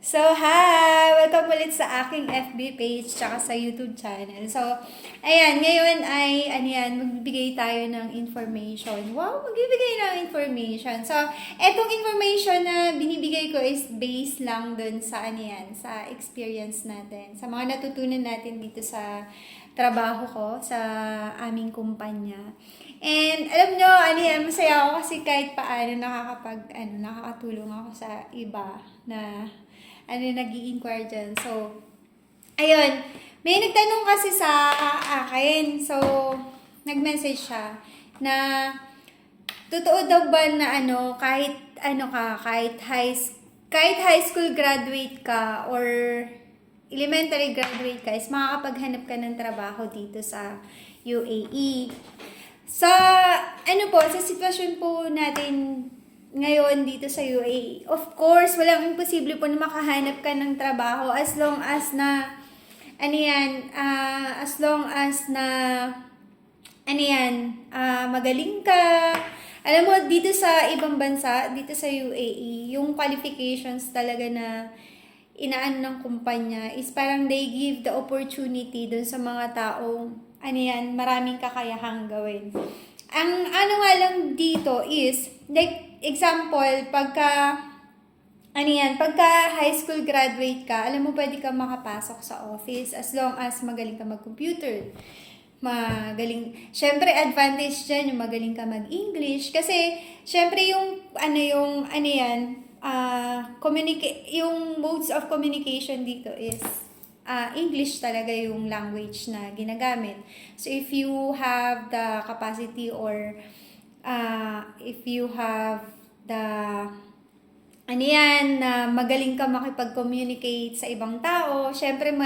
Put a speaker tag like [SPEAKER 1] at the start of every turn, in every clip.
[SPEAKER 1] Hi! Welcome ulit sa aking FB page tsaka sa YouTube channel. Ayan, ngayon ay, magbibigay tayo ng information. Wow, magbibigay ng information. Etong information na binibigay ko is based lang dun sa, sa experience natin. Sa mga natutunan natin dito sa trabaho ko, sa aming kumpanya. And alam nyo, masaya ako kasi kahit paano nakakatulong ako sa iba na nag-i-inquire dyan. Ayun, may nagtanong kasi sa akin. Nag-message siya na totoo daw ba na kahit high school graduate ka or elementary graduate ka is makakapaghanap ka ng trabaho dito sa UAE. Sa sitwasyon po natin ngayon dito sa UAE. Of course, walang imposible po na makahanap ka ng trabaho as long as na magaling ka. Alam mo, dito sa ibang bansa, dito sa UAE, yung qualifications talaga na inaan ng kumpanya is parang they give the opportunity dun sa mga taong maraming kakayahang gawin. Ang nga lang dito is, like, example, pagka high school graduate ka, alam mo, pwede ka makapasok sa office as long as magaling ka mag-computer. Syempre, advantage dyan, yung magaling ka mag-English. Kasi, syempre, yung modes of communication dito is, English talaga yung language na ginagamit. So, if you have the capacity or if you have the na magaling ka makipag-communicate sa ibang tao, syempre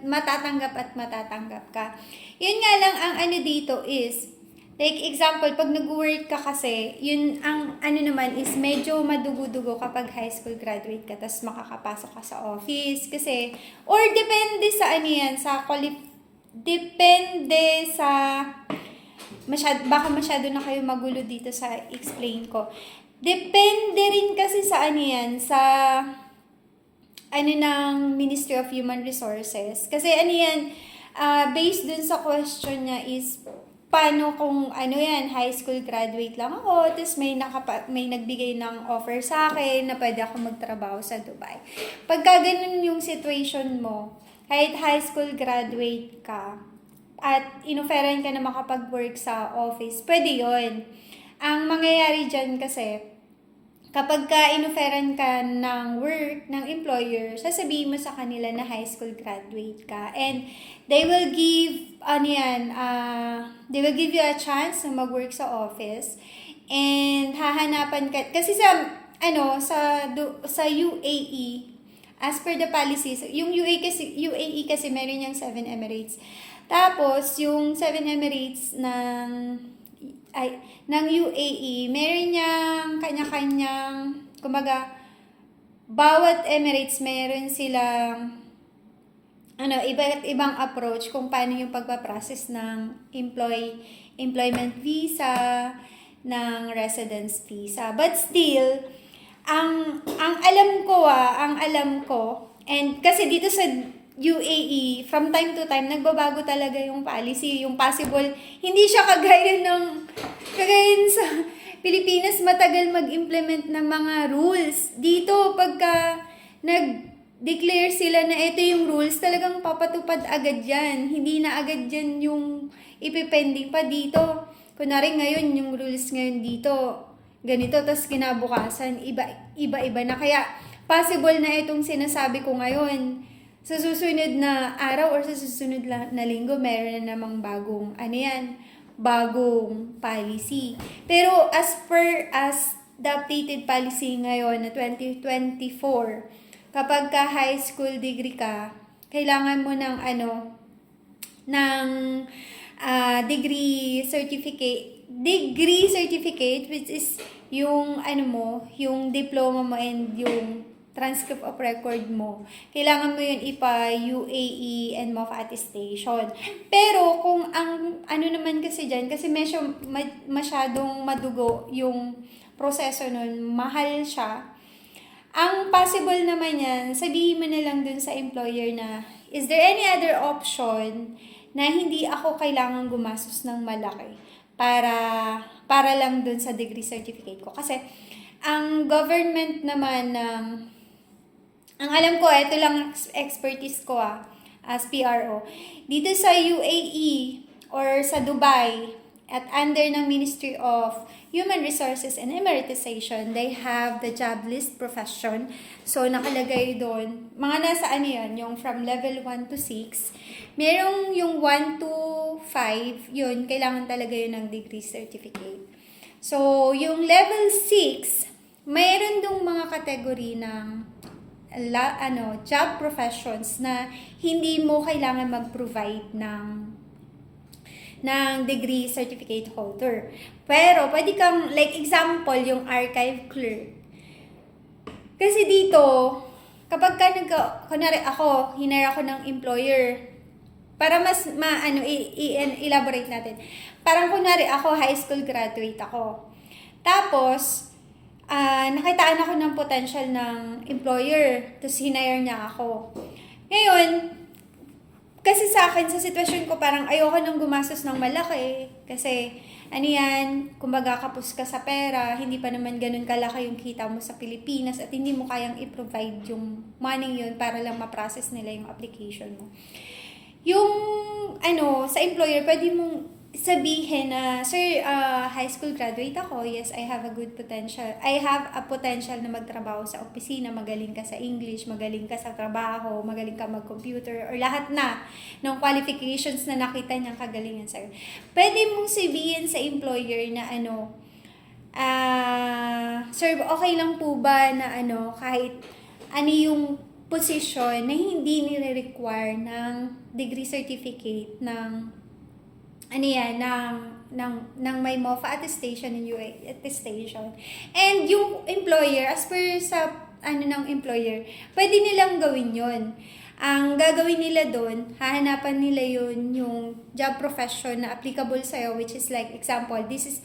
[SPEAKER 1] matatanggap at matatanggap ka. Yun nga lang ang dito is, like example, pag nag-work ka kasi, yun ang naman is medyo madugo-dugo kapag high school graduate ka, tas makakapasok ka sa office kasi, or depende sa depende sa baka masyado na kayo magulo dito sa explain ko. Depende rin kasi sa ng Ministry of Human Resources. Kasi based dun sa question niya is, paano kung high school graduate lang ako, tapos may nagbigay ng offer sa akin na pwede ako magtrabaho sa Dubai. Pagka ganun yung situation mo, kahit high school graduate ka, at inofferan ka na makapag-work sa office, pwede yon. Ang mangyayari dyan kasi, kapag ka inofferan ka ng work ng employer, sasabihin mo sa kanila na high school graduate ka. And they will give, they will give you a chance na mag-work sa office. And hahanapan ka, kasi sa UAE, as per the policies, yung UAE kasi meron yung 7 Emirates. Tapos, yung 7 Emirates ng UAE, meron niyang kanya-kanyang, bawat Emirates meron silang iba't ibang approach kung paano yung pagpaprocess ng employment visa, ng residence visa. But still, ang alam ko, and kasi dito sa UAE, from time to time, nagbabago talaga yung policy. Yung possible, hindi siya kagaya sa Pilipinas, matagal mag-implement ng mga rules. Dito, pagka nag-declare sila na ito yung rules, talagang papatupad agad yan. Hindi na agad yan yung ipipending pa dito. Kunwari ngayon, yung rules ngayon dito, ganito, tas kinabukasan, iba-iba na. Kaya, possible na itong sinasabi ko ngayon, sa susunod na araw or sa susunod na linggo, meron na namang bagong policy. Pero as the updated policy ngayon na 2024, kapag ka high school degree ka, kailangan mo ng degree certificate, which is yung yung diploma mo and yung transcript of record mo. Kailangan mo yun UAE and MOF attestation. Pero kung ang naman kasi dyan, kasi masyadong madugo yung proseso nun, mahal siya. Ang possible naman yan, sabihin mo na lang dun sa employer na, is there any other option na hindi ako kailangan gumastos ng malaki para lang dun sa degree certificate ko? Kasi, ang government naman ng, ang alam ko, ito lang expertise ko as PRO. Dito sa UAE or sa Dubai, at under ng Ministry of Human Resources and Emeritusation, they have the job list profession. So, nakalagay doon, mga nasa ano yan, yung from level 1 to 6. Merong yung 1 to 5, yun, kailangan talaga yun ng degree certificate. So, yung level 6, mayroon dong mga kategory ng job professions na hindi mo kailangan mag-provide ng degree certificate holder. Pero, pwede kang, like example, yung archive clerk. Kasi dito, kapag kunwari ako, hinire ako ng employer, para mas elaborate natin. Parang kunwari ako, high school graduate ako. Tapos, nakitaan ako ng potential ng employer, tapos hinire niya ako. Ngayon, kasi sa akin, sa sitwasyon ko, parang ayoko nang gumastos ng malaki. Kasi, kumbaga kapos ka sa pera, hindi pa naman ganun kalaki yung kita mo sa Pilipinas at hindi mo kayang i-provide yung money yun para lang ma-process nila yung application mo. Yung, sa employer, pwede mong sabihin na, sir, high school graduate ako. Yes, I have a good potential. I have a potential na magtrabaho sa opisina. Magaling ka sa English, magaling ka sa trabaho, magaling ka mag-computer, or lahat na ng qualifications na nakita niyang kagalingan sa'yo. Pwede mong sabihin sa employer na sir, okay lang po ba na kahit yung position na hindi nire-require ng degree certificate ng may MOFA attestation and UA attestation. And yung employer, as per sa ng employer, pwede nilang gawin yon. Ang gagawin nila doon, hahanapan nila yun yung job profession na applicable sa'yo, which is like, example, this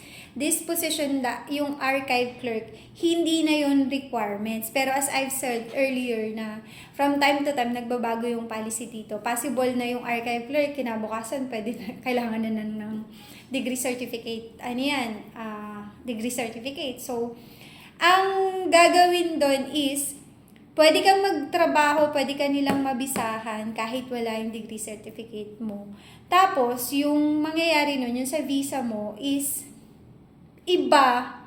[SPEAKER 1] position, yung archive clerk, hindi na yun requirements. Pero as I've said earlier na from time to time, nagbabago yung policy dito. Possible na yung archive clerk, kinabukasan, kailangan na ng degree certificate. Degree certificate. So, ang gagawin doon is, pwede kang magtrabaho, pwede ka nilang mabisahan kahit wala yung degree certificate mo. Tapos, yung mangyayari nun, yung sa visa mo is iba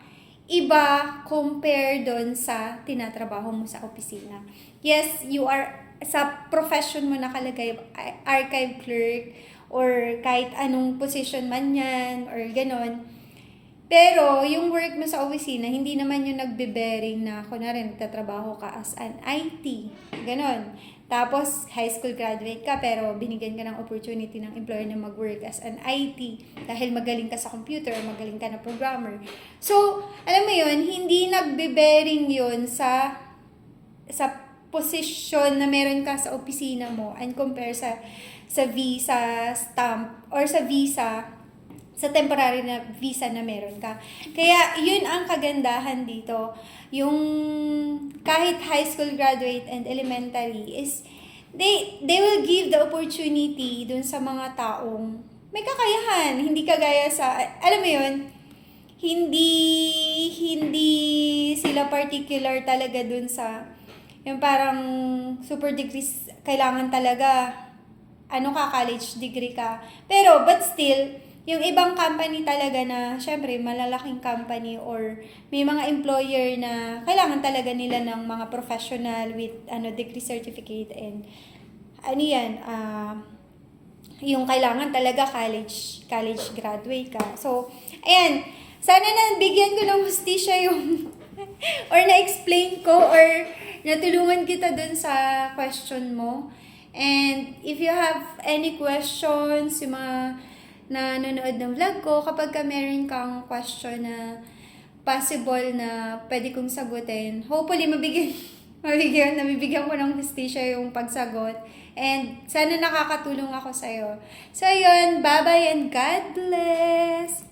[SPEAKER 1] compare doon sa tinatrabaho mo sa opisina. Yes, you are, sa profession mo nakalagay, archive clerk, or kahit anong position man yan, or ganon. Pero, yung work mo sa opisina, hindi naman yung nagbe-bearing na, kunwari, nagtatrabaho ka as an IT. Ganon. Tapos, high school graduate ka, pero binigyan ka ng opportunity ng employer na mag-work as an IT dahil magaling ka sa computer, magaling ka na programmer. So, alam mo yun, hindi nagbe-bearing yun sa position na meron ka sa opisina mo and compare sa visa stamp or sa visa sa temporary na visa na meron ka. Kaya, yun ang kagandahan dito. Yung kahit high school graduate and elementary is, they will give the opportunity dun sa mga taong may kakayahan. Hindi kagaya sa, alam mo yun, hindi sila particular talaga dun sa, yung parang super degrees, kailangan talaga, college degree ka. Pero, but still, yung ibang company talaga na, syempre, malalaking company or may mga employer na kailangan talaga nila ng mga professional with degree certificate and yung kailangan talaga college graduate ka. So, ayan, sana na bigyan ko ng hustisya yung or na-explain ko or natulungan kita dun sa question mo. And if you have any questions, yung mga na nanonood ng vlog ko, kapag meron kang question na possible na pwede kong sagutin, hopefully nabibigyan ko ng hustisya yung pagsagot. And sana nakakatulong ako sa'yo. So yun, bye-bye and God bless!